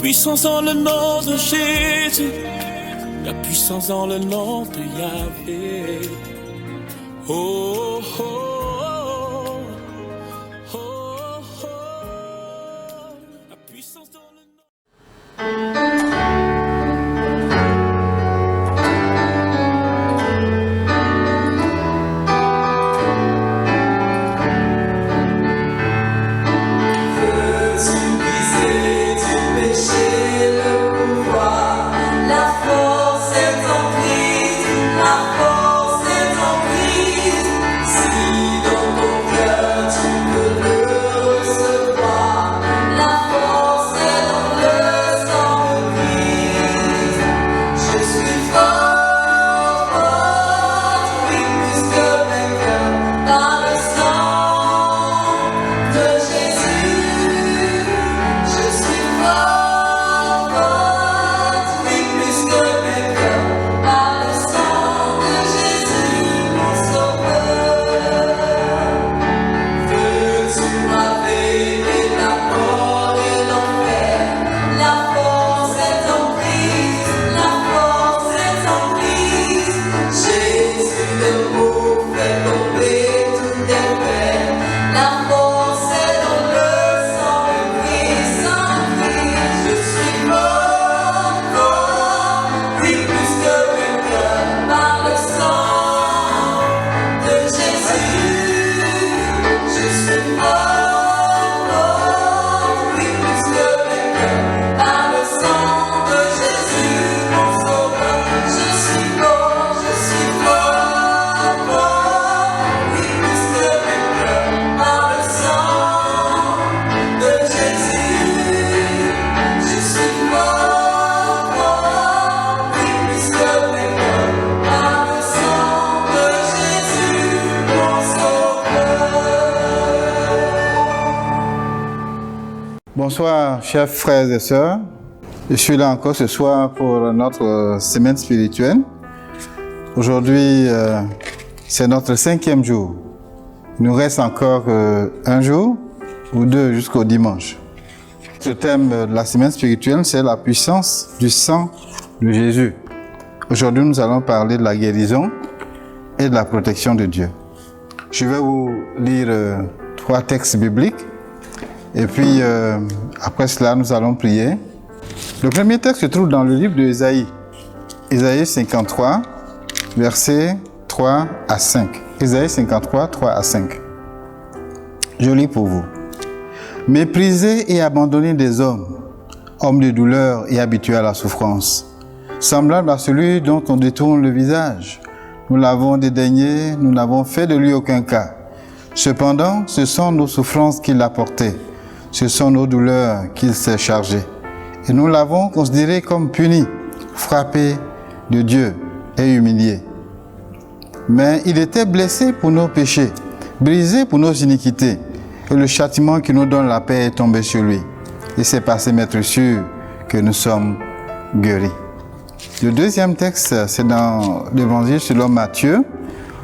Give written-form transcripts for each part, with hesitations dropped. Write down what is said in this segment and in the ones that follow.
puissance dans le nom de Jésus. La puissance dans le nom de Yahvé. Oh, oh, oh, oh, oh, oh. La puissance dans le nom. Bonsoir, chers frères et sœurs. Je suis là encore ce soir pour notre semaine spirituelle. Aujourd'hui, c'est notre 5e jour. Il nous reste encore un jour ou deux jusqu'au dimanche. Le thème de la semaine spirituelle, c'est la puissance du sang de Jésus. Aujourd'hui, nous allons parler de la guérison et de la protection de Dieu. Je vais vous lire 3 textes bibliques. Et puis, après cela, nous allons prier. Le premier texte se trouve dans le livre de Ésaïe. Ésaïe 53, versets 3 à 5. Ésaïe 53, 3 à 5. Je lis pour vous. Méprisé et abandonné des hommes, homme de douleur et habitué à la souffrance, semblable à celui dont on détourne le visage. Nous l'avons dédaigné, nous n'avons fait de lui aucun cas. Cependant, ce sont nos souffrances qu'il a portées. Ce sont nos douleurs qu'il s'est chargé. Et nous l'avons considéré comme puni, frappé de Dieu et humilié. Mais il était blessé pour nos péchés, brisé pour nos iniquités. Et le châtiment qui nous donne la paix est tombé sur lui. Et c'est par ses meurtrissures que nous sommes guéris. Le deuxième texte, c'est dans l'Évangile selon Matthieu,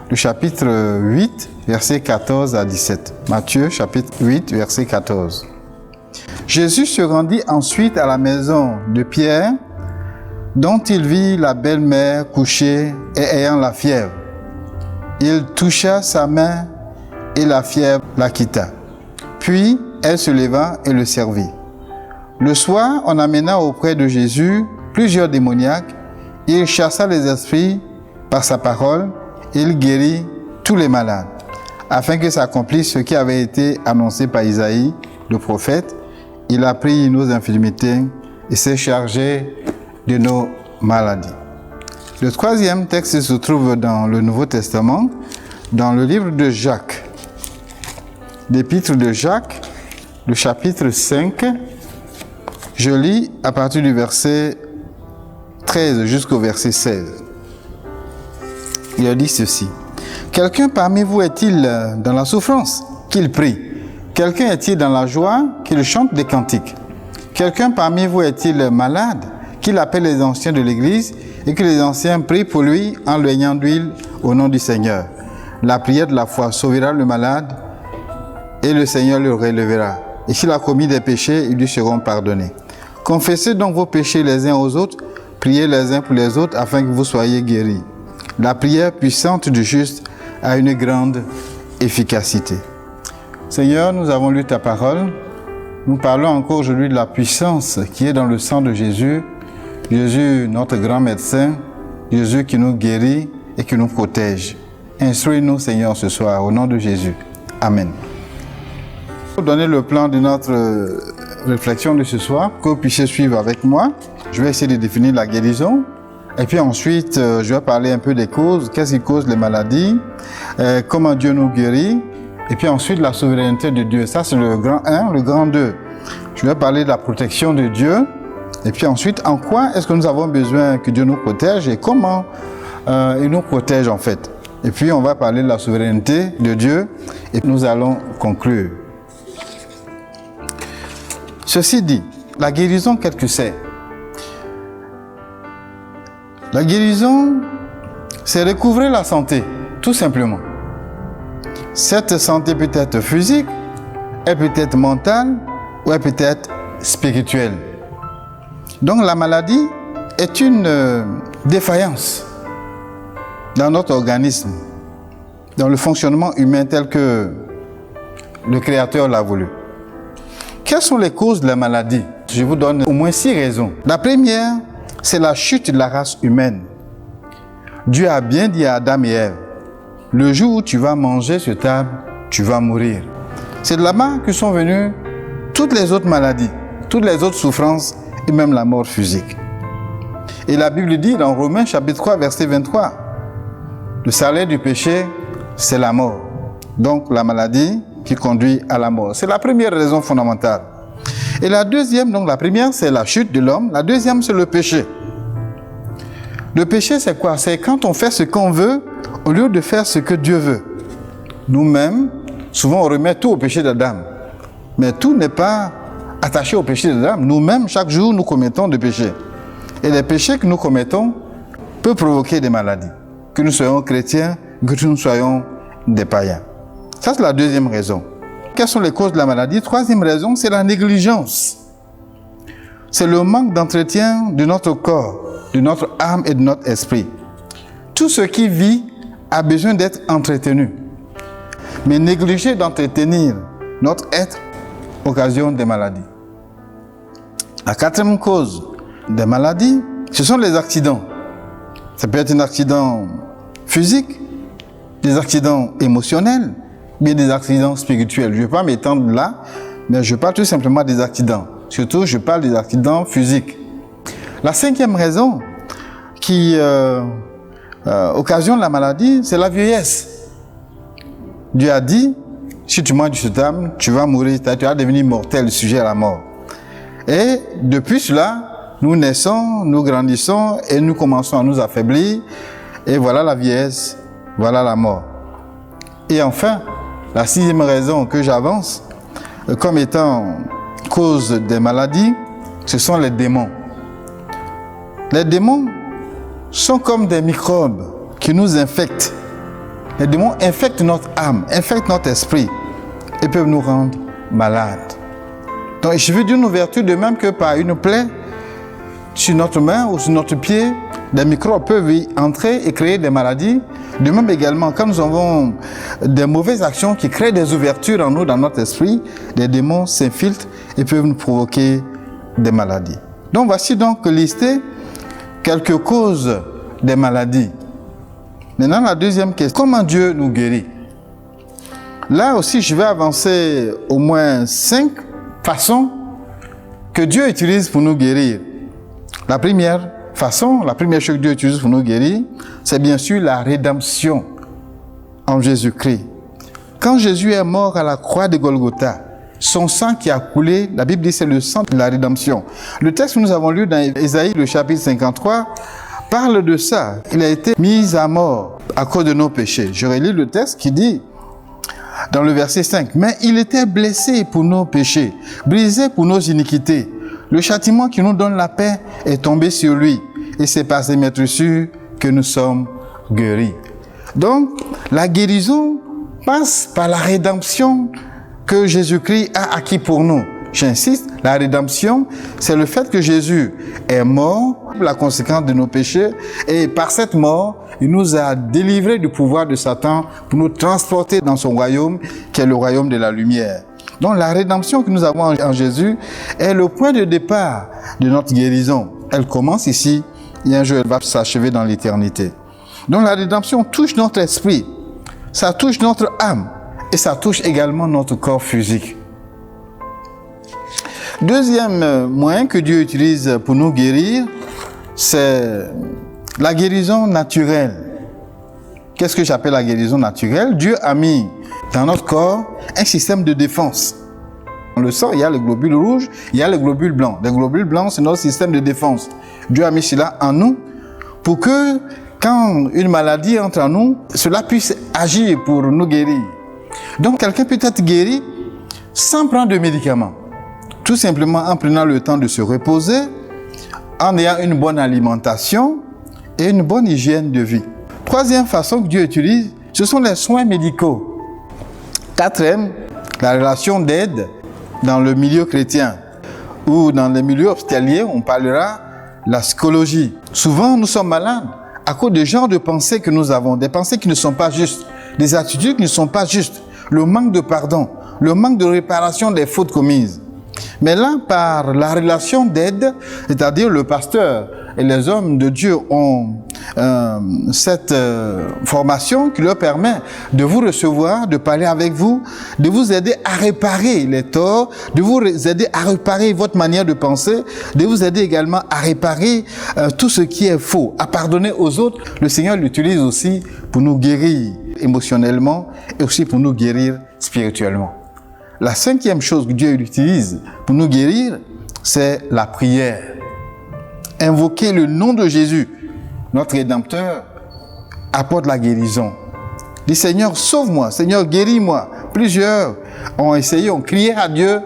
le chapitre 8, versets 14 à 17. Matthieu, chapitre 8, verset 14. Jésus se rendit ensuite à la maison de Pierre, dont il vit la belle-mère couchée et ayant la fièvre. Il toucha sa main et la fièvre la quitta. Puis elle se leva et le servit. Le soir, on amena auprès de Jésus plusieurs démoniaques. Il chassa les esprits par sa parole et il guérit tous les malades, afin que s'accomplisse ce qui avait été annoncé par Isaïe, le prophète. Il a pris nos infirmités et s'est chargé de nos maladies. Le troisième texte se trouve dans le Nouveau Testament, dans le livre de Jacques. L'épître de Jacques, le chapitre 5, je lis à partir du verset 13 jusqu'au verset 16. Il a dit ceci. Quelqu'un parmi vous est-il dans la souffrance? Qu'il prie. Quelqu'un est-il dans la joie? Qu'il chante des cantiques. Quelqu'un parmi vous est-il malade? Qu'il appelle les anciens de l'Église et que les anciens prient pour lui en l'oignant d'huile au nom du Seigneur. La prière de la foi sauvera le malade et le Seigneur le relèvera. Et s'il a commis des péchés, ils lui seront pardonnés. Confessez donc vos péchés les uns aux autres, priez les uns pour les autres afin que vous soyez guéris. La prière puissante du juste a une grande efficacité. Seigneur, nous avons lu ta parole. Nous parlons encore aujourd'hui de la puissance qui est dans le sang de Jésus. Jésus, notre grand médecin, Jésus qui nous guérit et qui nous protège. Instruis-nous, Seigneur, ce soir, au nom de Jésus. Amen. Pour donner le plan de notre réflexion de ce soir, que vous puissiez suivre avec moi, je vais essayer de définir la guérison. Et puis ensuite, je vais parler un peu des causes, qu'est-ce qui cause les maladies, comment Dieu nous guérit, et puis ensuite la souveraineté de Dieu. Ça, c'est le grand 1, le grand 2. Je vais parler de la protection de Dieu, et puis ensuite, en quoi est-ce que nous avons besoin que Dieu nous protège et comment il nous protège en fait. Et puis, on va parler de la souveraineté de Dieu, et nous allons conclure. Ceci dit, la guérison, qu'est-ce que c'est? La guérison, c'est recouvrer la santé, tout simplement. Cette santé peut être physique, elle peut être mentale, ou elle peut être spirituelle. Donc la maladie est une défaillance dans notre organisme, dans le fonctionnement humain tel que le Créateur l'a voulu. Quelles sont les causes de la maladie? Je vous donne au moins 6 raisons. La première, c'est la chute de la race humaine. Dieu a bien dit à Adam et Ève, le jour où tu vas manger sur table, tu vas mourir. C'est de là-bas que sont venues toutes les autres maladies, toutes les autres souffrances et même la mort physique. Et la Bible dit dans Romains chapitre 3, verset 23, le salaire du péché, c'est la mort. Donc la maladie qui conduit à la mort. C'est la première raison fondamentale. Et la deuxième, donc la première, c'est la chute de l'homme. La deuxième, c'est le péché. Le péché, c'est quoi? C'est quand on fait ce qu'on veut au lieu de faire ce que Dieu veut. Nous-mêmes, souvent on remet tout au péché d'Adam. Mais tout n'est pas attaché au péché d'Adam. Nous-mêmes, chaque jour, nous commettons des péchés. Et les péchés que nous commettons peuvent provoquer des maladies. Que nous soyons chrétiens, que nous soyons des païens. Ça, c'est la deuxième raison. Quelles sont les causes de la maladie? Troisième raison, c'est la négligence. C'est le manque d'entretien de notre corps, de notre âme et de notre esprit. Tout ce qui vit a besoin d'être entretenu. Mais négliger d'entretenir notre être occasionne des maladies. La quatrième cause des maladies, ce sont les accidents. Ça peut être un accident physique, des accidents émotionnels, mais des accidents spirituels. Je ne vais pas m'étendre là, mais je parle tout simplement des accidents. Surtout, je parle des accidents physiques. La cinquième raison qui occasionne la maladie, c'est la vieillesse. Dieu a dit, si tu manges ce table, tu vas mourir, tu vas devenir mortel, sujet à la mort. Et depuis cela, nous naissons, nous grandissons et nous commençons à nous affaiblir. Et voilà la vieillesse, voilà la mort. Et enfin, la sixième raison que j'avance comme étant cause des maladies, ce sont les démons. Les démons sont comme des microbes qui nous infectent. Les démons infectent notre âme, infectent notre esprit et peuvent nous rendre malades. Donc il suffit d'une ouverture, de même que par une plaie sur notre main ou sur notre pied, des microbes peuvent y entrer et créer des maladies. De même également, quand nous avons des mauvaises actions qui créent des ouvertures en nous, dans notre esprit, les démons s'infiltrent et peuvent nous provoquer des maladies. Donc voici donc listé quelques causes des maladies. Maintenant, la deuxième question, comment Dieu nous guérit? Là aussi, je vais avancer au moins 5 façons que Dieu utilise pour nous guérir. La première façon, la première chose que Dieu utilise pour nous guérir, c'est bien sûr la rédemption en Jésus-Christ. Quand Jésus est mort à la croix de Golgotha, son sang qui a coulé, la Bible dit c'est le sang de la rédemption. Le texte que nous avons lu dans Ésaïe, le chapitre 53, parle de ça. Il a été mis à mort à cause de nos péchés. Je relis le texte qui dit, dans le verset 5, « Mais il était blessé pour nos péchés, brisé pour nos iniquités. Le châtiment qui nous donne la paix est tombé sur lui, et c'est par ses meurtrissures que nous sommes guéris. » Donc, la guérison passe par la rédemption que Jésus-Christ a acquis pour nous. j'insiste, la rédemption, c'est le fait que Jésus est mort, la conséquence de nos péchés, et par cette mort, il nous a délivrés du pouvoir de Satan pour nous transporter dans son royaume, qui est le royaume de la lumière. Donc la rédemption que nous avons en Jésus est le point de départ de notre guérison. Elle commence ici, et un jour elle va s'achever dans l'éternité. Donc la rédemption touche notre esprit, ça touche notre âme, et ça touche également notre corps physique. Deuxième moyen que Dieu utilise pour nous guérir, c'est la guérison naturelle. Qu'est-ce que j'appelle la guérison naturelle? Dieu a mis dans notre corps un système de défense. Dans le sang, il y a les globules rouges, il y a les globules blancs. Les globules blancs, c'est notre système de défense. Dieu a mis cela en nous pour que, quand une maladie entre en nous, cela puisse agir pour nous guérir. Donc, quelqu'un peut être guéri sans prendre de médicaments. Tout simplement en prenant le temps de se reposer, en ayant une bonne alimentation et une bonne hygiène de vie. Troisième façon que Dieu utilise, ce sont les soins médicaux. Quatrième, la relation d'aide dans le milieu chrétien ou dans les milieux hospitaliers, on parlera de la psychologie. Souvent, nous sommes malades à cause des genres de pensées que nous avons, des pensées qui ne sont pas justes, des attitudes qui ne sont pas justes, le manque de pardon, le manque de réparation des fautes commises. Mais là, par la relation d'aide, c'est-à-dire le pasteur et les hommes de Dieu ont cette formation qui leur permet de vous recevoir, de parler avec vous, de vous aider à réparer les torts, de vous aider à réparer votre manière de penser, de vous aider également à réparer tout ce qui est faux, à pardonner aux autres. Le Seigneur l'utilise aussi pour nous guérir émotionnellement et aussi pour nous guérir spirituellement. La cinquième chose que Dieu utilise pour nous guérir, c'est la prière. Invoquer le nom de Jésus, notre Rédempteur, apporte la guérison. Dis Seigneur, sauve-moi, Seigneur, guéris-moi. Plusieurs ont essayé, ont crié à Dieu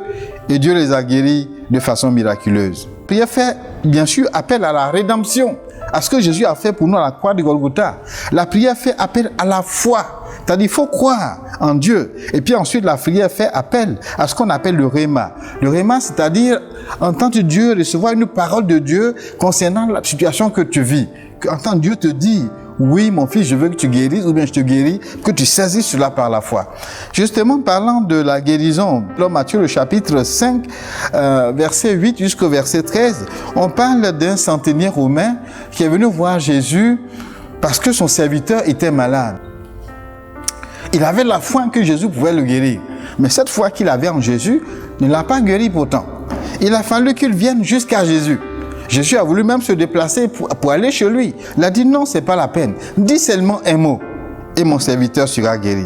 et Dieu les a guéris de façon miraculeuse. La prière fait, bien sûr, appel à la rédemption, à ce que Jésus a fait pour nous à la croix de Golgotha. La prière fait appel à la foi. C'est-à-dire, il faut croire en Dieu. Et puis ensuite, la prière fait appel à ce qu'on appelle le réma. Le réma, c'est-à-dire entendre Dieu, recevoir une parole de Dieu concernant la situation que tu vis. Entendre Dieu te dire, oui, mon fils, je veux que tu guérisses, ou bien je te guéris, que tu saisisses cela par la foi. Justement, parlant de la guérison, dans Matthieu, le chapitre 5, verset 8 jusqu'au verset 13, on parle d'un centenier romain qui est venu voir Jésus parce que son serviteur était malade. Il avait la foi que Jésus pouvait le guérir. Mais cette foi qu'il avait en Jésus ne l'a pas guéri pourtant. Il a fallu qu'il vienne jusqu'à Jésus. Jésus a voulu même se déplacer pour aller chez lui. Il a dit non, c'est pas la peine. Dis seulement un mot et mon serviteur sera guéri.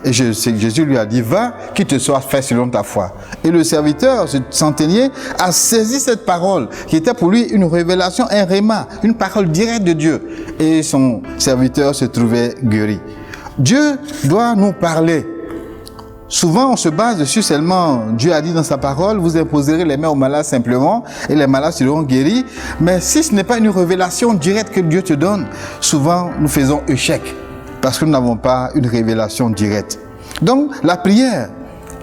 Et Jésus lui a dit, va, qu'il te soit fait selon ta foi. Et le serviteur, ce centenier, a saisi cette parole qui était pour lui une révélation, un réma, une parole directe de Dieu. Et son serviteur se trouvait guéri. Dieu doit nous parler. Souvent, on se base dessus seulement. Dieu a dit dans sa parole, vous imposerez les mains aux malades simplement et les malades seront guéris. Mais si ce n'est pas une révélation directe que Dieu te donne, souvent nous faisons échec parce que nous n'avons pas une révélation directe. Donc, la prière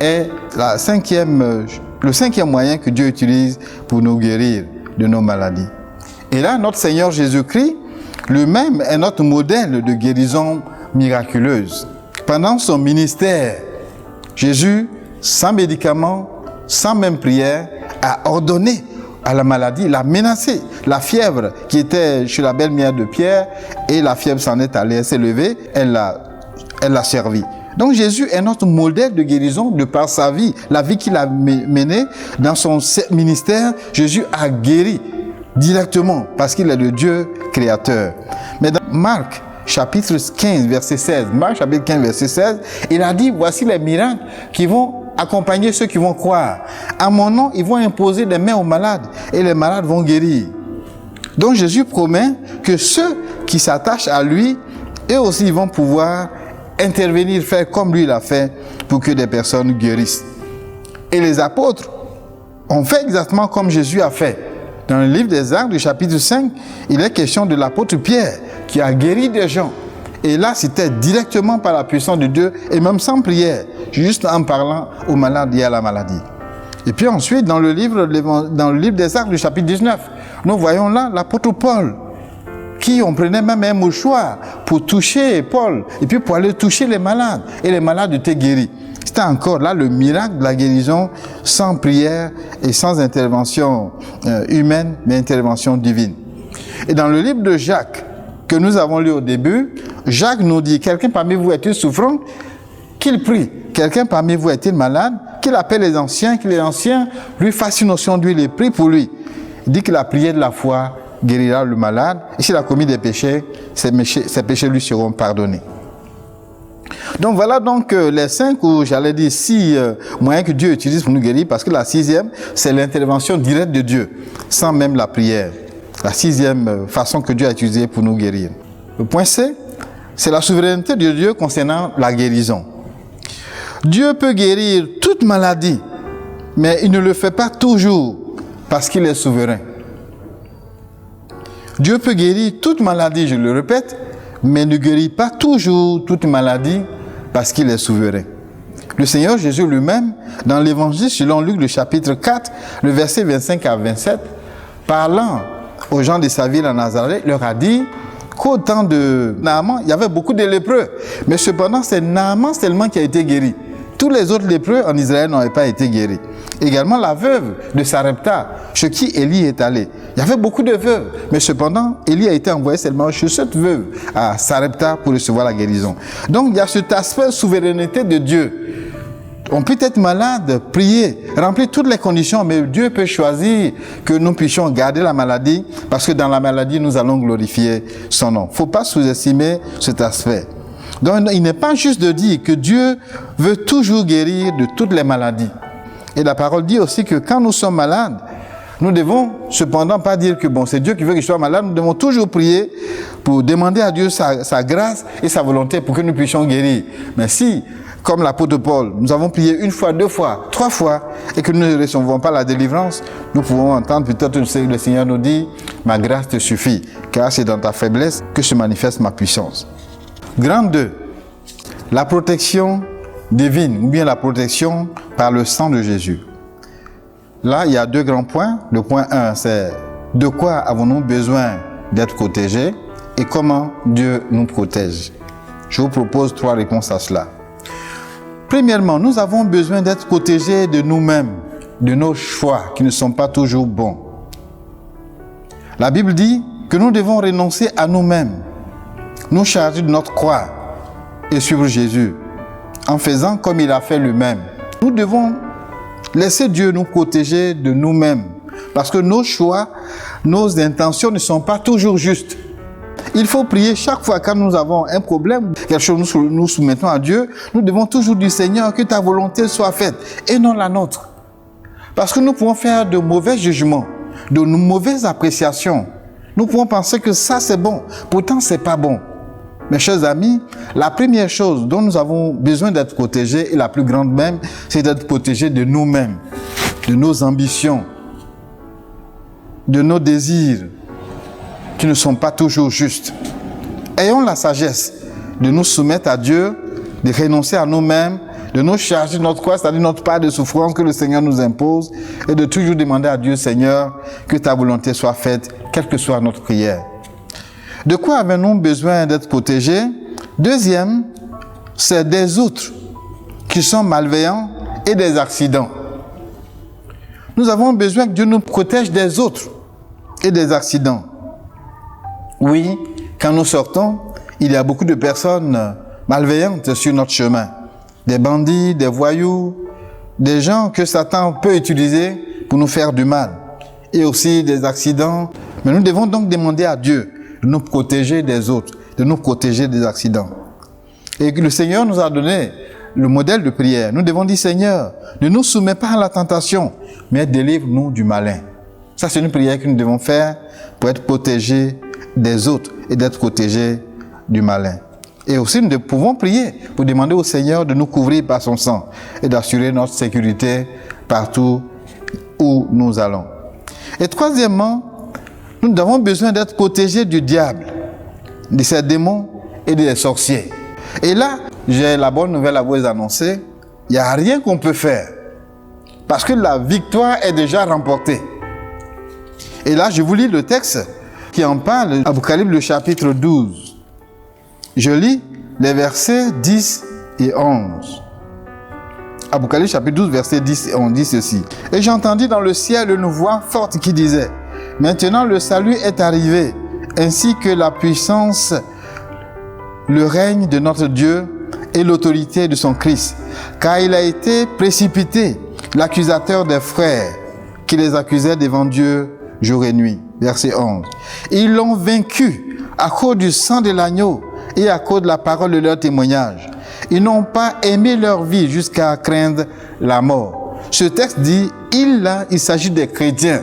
est le cinquième moyen que Dieu utilise pour nous guérir de nos maladies. Et là, notre Seigneur Jésus-Christ, lui-même, est notre modèle de guérison miraculeuse. Pendant son ministère, Jésus, sans médicaments, sans même prière, a ordonné à la maladie, l'a menacé. La fièvre qui était chez la belle-mère de Pierre, et la fièvre s'en est allée, elle s'est levée, elle l'a servi. Donc Jésus est notre modèle de guérison de par sa vie, la vie qu'il a menée dans son ministère. Jésus a guéri directement parce qu'il est le Dieu créateur. Mais dans Marc, chapitre 15, verset 16. Marc, chapitre 15, verset 16, il a dit, voici les miracles qui vont accompagner ceux qui vont croire. À mon nom, ils vont imposer des mains aux malades et les malades vont guérir. Donc Jésus promet que ceux qui s'attachent à lui, eux aussi vont pouvoir intervenir, faire comme lui l'a fait pour que des personnes guérissent. Et les apôtres ont fait exactement comme Jésus a fait. Dans le livre des Actes, du chapitre 5, il est question de l'apôtre Pierre qui a guéri des gens. Et là, c'était directement par la puissance de Dieu et même sans prière, juste en parlant aux malades et à la maladie. Et puis ensuite, dans le livre des Actes du chapitre 19, nous voyons là l'apôtre Paul, qui on prenait même un mouchoir pour toucher Paul, et puis pour aller toucher les malades, et les malades étaient guéris. C'était encore là le miracle de la guérison sans prière et sans intervention humaine, mais intervention divine. Et dans le livre de Jacques, que nous avons lu au début, Jacques nous dit, quelqu'un parmi vous est-il souffrant? Qu'il prie. Quelqu'un parmi vous est-il malade? Qu'il appelle les anciens, que les anciens lui fassent une onction d'huile et prie pour lui. Il dit que la prière de la foi guérira le malade, et s'il a commis des péchés, ses péchés lui seront pardonnés. Donc voilà donc les 5, ou j'allais dire 6 moyens que Dieu utilise pour nous guérir, parce que la 6e, c'est l'intervention directe de Dieu, sans même la prière. La 6e façon que Dieu a utilisée pour nous guérir. Le point C, c'est la souveraineté de Dieu concernant la guérison. Dieu peut guérir toute maladie, mais il ne le fait pas toujours parce qu'il est souverain. Dieu peut guérir toute maladie, je le répète, mais ne guérit pas toujours toute maladie parce qu'il est souverain. Le Seigneur Jésus lui-même, dans l'évangile selon Luc, le chapitre 4, le verset 25 à 27, parlant aux gens de sa ville à Nazareth, leur a dit qu'au temps de Naaman, il y avait beaucoup de lépreux. Mais cependant, c'est Naaman seulement qui a été guéri. Tous les autres lépreux en Israël n'avaient pas été guéris. Également la veuve de Sarepta, chez qui Élie est allé. Il y avait beaucoup de veuves, mais cependant, Élie a été envoyé seulement chez cette veuve à Sarepta pour recevoir la guérison. Donc il y a cet aspect souveraineté de Dieu. On peut être malade, prier, remplir toutes les conditions, mais Dieu peut choisir que nous puissions garder la maladie, parce que dans la maladie, nous allons glorifier son nom. Il ne faut pas sous-estimer cet aspect. Donc il n'est pas juste de dire que Dieu veut toujours guérir de toutes les maladies. Et la parole dit aussi que quand nous sommes malades, nous devons cependant pas dire que bon, c'est Dieu qui veut que je sois malade. Nous devons toujours prier pour demander à Dieu sa grâce et sa volonté pour que nous puissions guérir. Mais si, comme l'apôtre Paul, nous avons prié 1 fois, 2 fois, 3 fois et que nous ne recevons pas la délivrance, nous pouvons entendre peut-être le Seigneur nous dit « Ma grâce te suffit, car c'est dans ta faiblesse que se manifeste ma puissance. » Grand 2, la protection divine, ou bien la protection par le sang de Jésus. Là, il y a 2 grands points. Le point 1, c'est de quoi avons-nous besoin d'être protégés et comment Dieu nous protège. Je vous propose 3 réponses à cela. Premièrement, nous avons besoin d'être protégés de nous-mêmes, de nos choix qui ne sont pas toujours bons. La Bible dit que nous devons renoncer à nous-mêmes, nous charger de notre croix et suivre Jésus, en faisant comme il a fait lui-même. Nous devons laisser Dieu nous protéger de nous-mêmes, parce que nos choix, nos intentions ne sont pas toujours justes. Il faut prier chaque fois quand nous avons un problème, quelque chose nous soumettons à Dieu, nous devons toujours dire Seigneur, que ta volonté soit faite et non la nôtre. Parce que nous pouvons faire de mauvais jugements, de mauvaises appréciations. Nous pouvons penser que ça c'est bon, pourtant c'est pas bon. Mes chers amis, la première chose dont nous avons besoin d'être protégés, et la plus grande même, c'est d'être protégés de nous-mêmes, de nos ambitions, de nos désirs qui ne sont pas toujours justes. Ayons la sagesse de nous soumettre à Dieu, de renoncer à nous-mêmes, de nous charger de notre croix, c'est-à-dire notre part de souffrance que le Seigneur nous impose, et de toujours demander à Dieu, Seigneur, que ta volonté soit faite, quelle que soit notre prière. De quoi avons-nous besoin d'être protégés? Deuxième, c'est des autres qui sont malveillants et des accidents. Nous avons besoin que Dieu nous protège des autres et des accidents. Oui, quand nous sortons, il y a beaucoup de personnes malveillantes sur notre chemin. Des bandits, des voyous, des gens que Satan peut utiliser pour nous faire du mal. Et aussi des accidents. Mais nous devons donc demander à Dieu de nous protéger des autres, de nous protéger des accidents. Et le Seigneur nous a donné le modèle de prière. Nous devons dire, Seigneur, ne nous soumets pas à la tentation, mais délivre-nous du malin. Ça, c'est une prière que nous devons faire pour être protégés des autres et d'être protégés du malin. Et aussi, nous pouvons prier pour demander au Seigneur de nous couvrir par son sang et d'assurer notre sécurité partout où nous allons. Et troisièmement, nous avons besoin d'être protégés du diable, de ses démons et des sorciers. Et là, j'ai la bonne nouvelle à vous annoncer. Il n'y a rien qu'on peut faire parce que la victoire est déjà remportée. Et là, je vous lis le texte qui en parle, Apocalypse le chapitre 12. Je lis les versets 10 et 11. Apocalypse chapitre 12, verset 10 et 11 dit ceci. Et j'entendis dans le ciel une voix forte qui disait, maintenant le salut est arrivé, ainsi que la puissance, le règne de notre Dieu et l'autorité de son Christ, car il a été précipité, l'accusateur des frères, qui les accusait devant Dieu jour et nuit. Verset 11. Ils l'ont vaincu à cause du sang de l'agneau et à cause de la parole de leur témoignage. Ils n'ont pas aimé leur vie jusqu'à craindre la mort. Ce texte dit, il s'agit des chrétiens.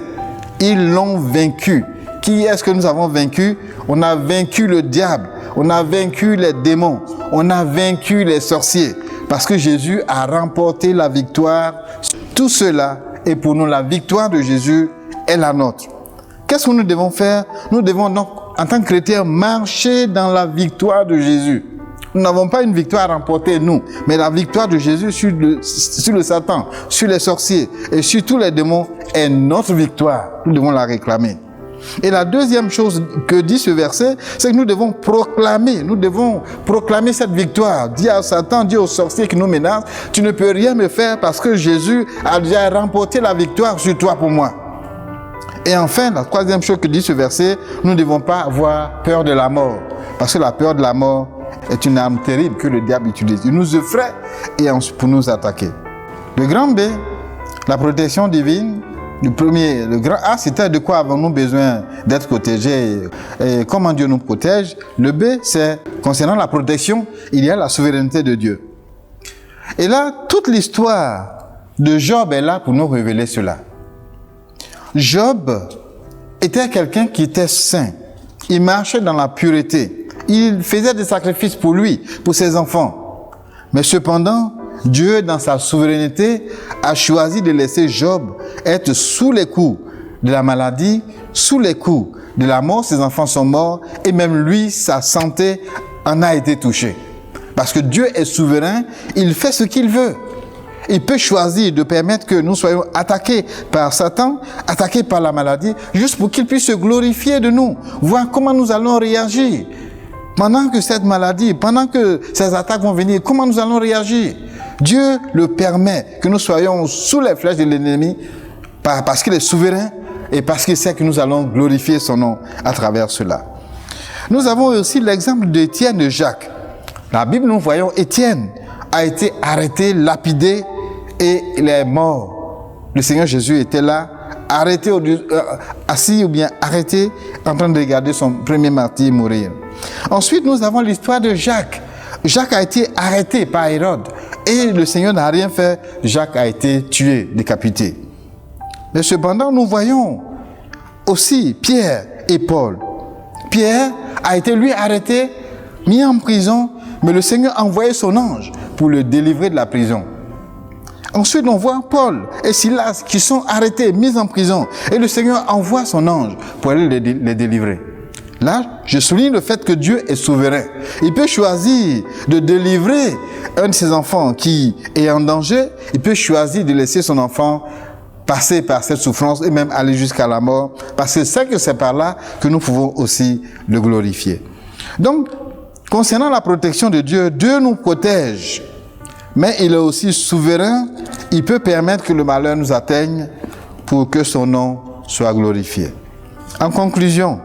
Ils l'ont vaincu. Qui est-ce que nous avons vaincu? On a vaincu le diable. On a vaincu les démons. On a vaincu les sorciers. Parce que Jésus a remporté la victoire. Tout cela est pour nous. La victoire de Jésus est la nôtre. Qu'est-ce que nous devons faire? Nous devons donc, en tant que chrétiens, marcher dans la victoire de Jésus. Nous n'avons pas une victoire à remporter, nous, mais la victoire de Jésus sur le Satan, sur les sorciers et sur tous les démons est notre victoire. Nous devons la réclamer. Et la deuxième chose que dit ce verset, c'est que nous devons proclamer cette victoire. Dis à Satan, dis aux sorciers qui nous menacent, tu ne peux rien me faire parce que Jésus a déjà remporté la victoire sur toi pour moi. Et enfin, la troisième chose que dit ce verset, nous ne devons pas avoir peur de la mort. Parce que la peur de la mort est une arme terrible que le diable utilise. Il nous effraie pour nous attaquer. Le grand B, la protection divine. Le grand A, c'était de quoi avons-nous besoin d'être protégés et comment Dieu nous protège. Le B, c'est concernant la protection, il y a la souveraineté de Dieu. Et là, toute l'histoire de Job est là pour nous révéler cela. Job était quelqu'un qui était saint. Il marchait dans la pureté. Il faisait des sacrifices pour lui, pour ses enfants. Mais cependant, Dieu, dans sa souveraineté, a choisi de laisser Job être sous les coups de la maladie, sous les coups de la mort. Ses enfants sont morts et même lui, sa santé en a été touchée. Parce que Dieu est souverain, il fait ce qu'il veut. Il peut choisir de permettre que nous soyons attaqués par Satan, attaqués par la maladie, juste pour qu'il puisse se glorifier de nous, voir comment nous allons réagir. Pendant que cette maladie, pendant que ces attaques vont venir, comment nous allons réagir? Dieu le permet que nous soyons sous les flèches de l'ennemi parce qu'il est souverain et parce qu'il sait que nous allons glorifier son nom à travers cela. Nous avons aussi l'exemple d'Étienne et de Jacques. La Bible, nous voyons Étienne a été arrêté, lapidé et il est mort. Le Seigneur Jésus était là, arrêté, assis ou bien arrêté, en train de regarder son premier martyr mourir. Ensuite, nous avons l'histoire de Jacques. Jacques a été arrêté par Hérode et le Seigneur n'a rien fait. Jacques a été tué, décapité. Mais cependant, nous voyons aussi Pierre et Paul. Pierre a été lui arrêté, mis en prison, mais le Seigneur a envoyé son ange pour le délivrer de la prison. Ensuite, on voit Paul et Silas qui sont arrêtés, mis en prison, et le Seigneur envoie son ange pour aller les délivrer. Là, je souligne le fait que Dieu est souverain. Il peut choisir de délivrer un de ses enfants qui est en danger. Il peut choisir de laisser son enfant passer par cette souffrance et même aller jusqu'à la mort. Parce que c'est par là que nous pouvons aussi le glorifier. Donc, concernant la protection de Dieu, Dieu nous protège. Mais il est aussi souverain. Il peut permettre que le malheur nous atteigne pour que son nom soit glorifié. En conclusion,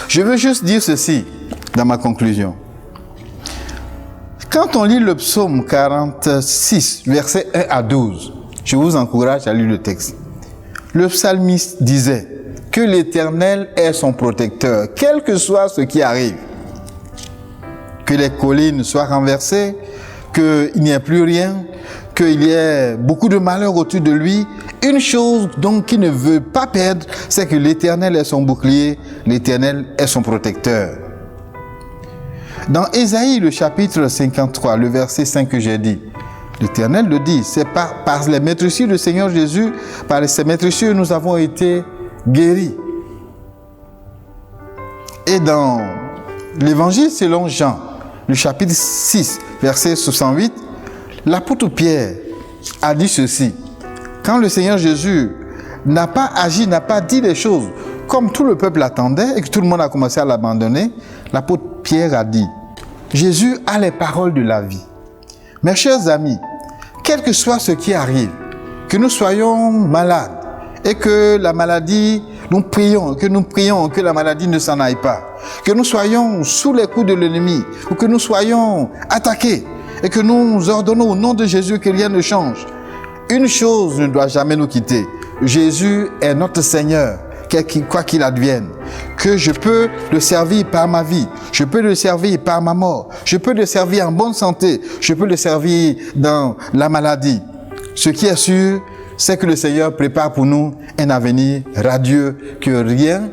je veux juste dire ceci dans ma conclusion. Quand on lit le psaume 46, versets 1 à 12, je vous encourage à lire le texte. Le psalmiste disait que l'Éternel est son protecteur, quel que soit ce qui arrive. Que les collines soient renversées, qu'il n'y ait plus rien, qu'il y ait beaucoup de malheur autour de lui. Une chose donc qu'il ne veut pas perdre, c'est que l'Éternel est son bouclier, l'Éternel est son protecteur. Dans Ésaïe, le chapitre 53, le verset 5 que j'ai dit, l'Éternel le dit, c'est par les maîtresses du Seigneur Jésus, par ces maîtresses, nous avons été guéris. Et dans l'Évangile selon Jean, le chapitre 6, verset 68, l'apôtre Pierre, a dit ceci. Quand le Seigneur Jésus n'a pas agi, n'a pas dit les choses comme tout le peuple attendait et que tout le monde a commencé à l'abandonner, l'apôtre Pierre a dit, Jésus a les paroles de la vie. Mes chers amis, quel que soit ce qui arrive, que nous soyons malades et que la maladie, nous prions que la maladie ne s'en aille pas, que nous soyons sous les coups de l'ennemi ou que nous soyons attaqués et que nous ordonnons au nom de Jésus que rien ne change. Une chose ne doit jamais nous quitter. Jésus est notre Seigneur, quoi qu'il advienne. Que je peux le servir par ma vie, je peux le servir par ma mort, je peux le servir en bonne santé, je peux le servir dans la maladie. Ce qui est sûr, c'est que le Seigneur prépare pour nous un avenir radieux que rien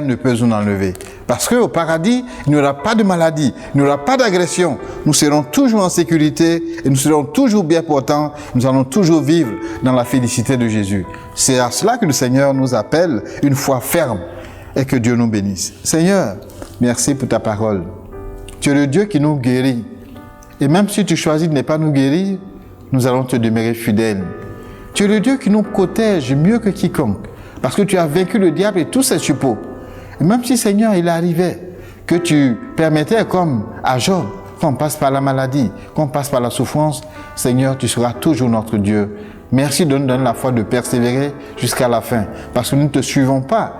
ne peut nous enlever. Parce qu'au paradis, il n'y aura pas de maladie, il n'y aura pas d'agression. Nous serons toujours en sécurité et nous serons toujours bien portants. Nous allons toujours vivre dans la félicité de Jésus. C'est à cela que le Seigneur nous appelle une foi ferme et que Dieu nous bénisse. Seigneur, merci pour ta parole. Tu es le Dieu qui nous guérit. Et même si tu choisis de ne pas nous guérir, nous allons te demeurer fidèles. Tu es le Dieu qui nous protège mieux que quiconque parce que tu as vaincu le diable et tous ses suppôts. Et même si, Seigneur, il arrivait que tu permettais, comme à Job, qu'on passe par la maladie, qu'on passe par la souffrance, Seigneur, tu seras toujours notre Dieu. Merci de nous donner la foi de persévérer jusqu'à la fin, parce que nous ne te suivons pas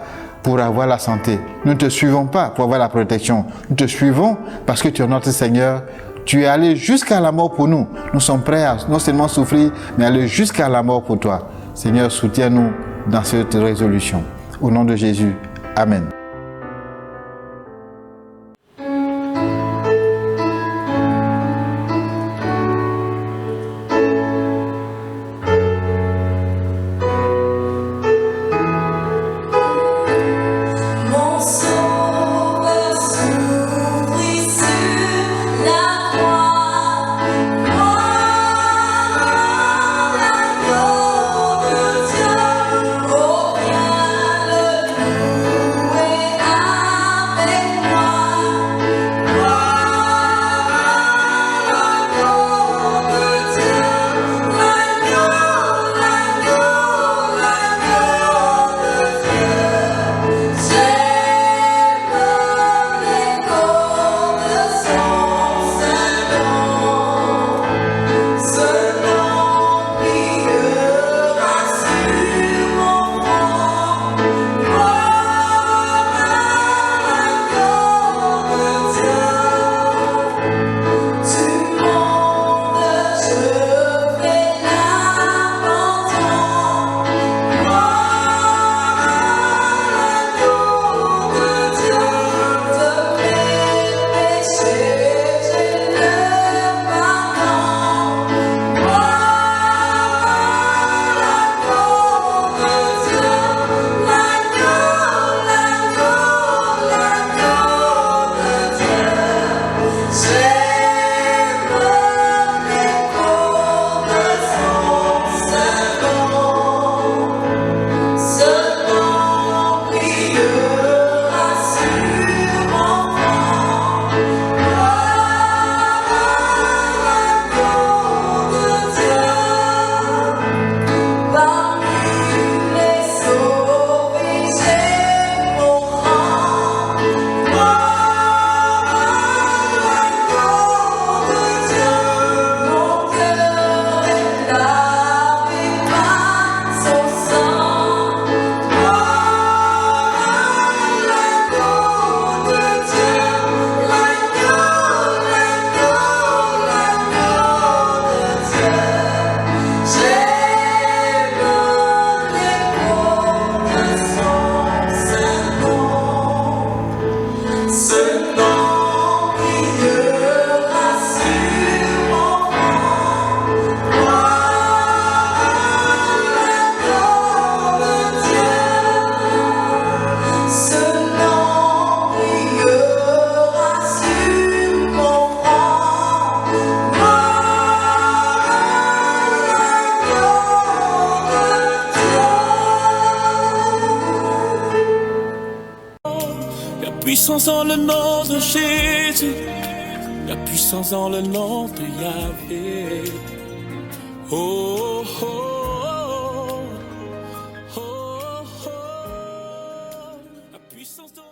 pour avoir la santé, nous ne te suivons pas pour avoir la protection, nous te suivons parce que tu es notre Seigneur. Tu es allé jusqu'à la mort pour nous. Nous sommes prêts à non seulement souffrir, mais aller jusqu'à la mort pour toi. Seigneur, soutiens-nous dans cette résolution. Au nom de Jésus, Amen. Puissance en le nom de Jésus, la puissance en le nom de Yahvé. Oh, oh, oh, oh, oh, la puissance de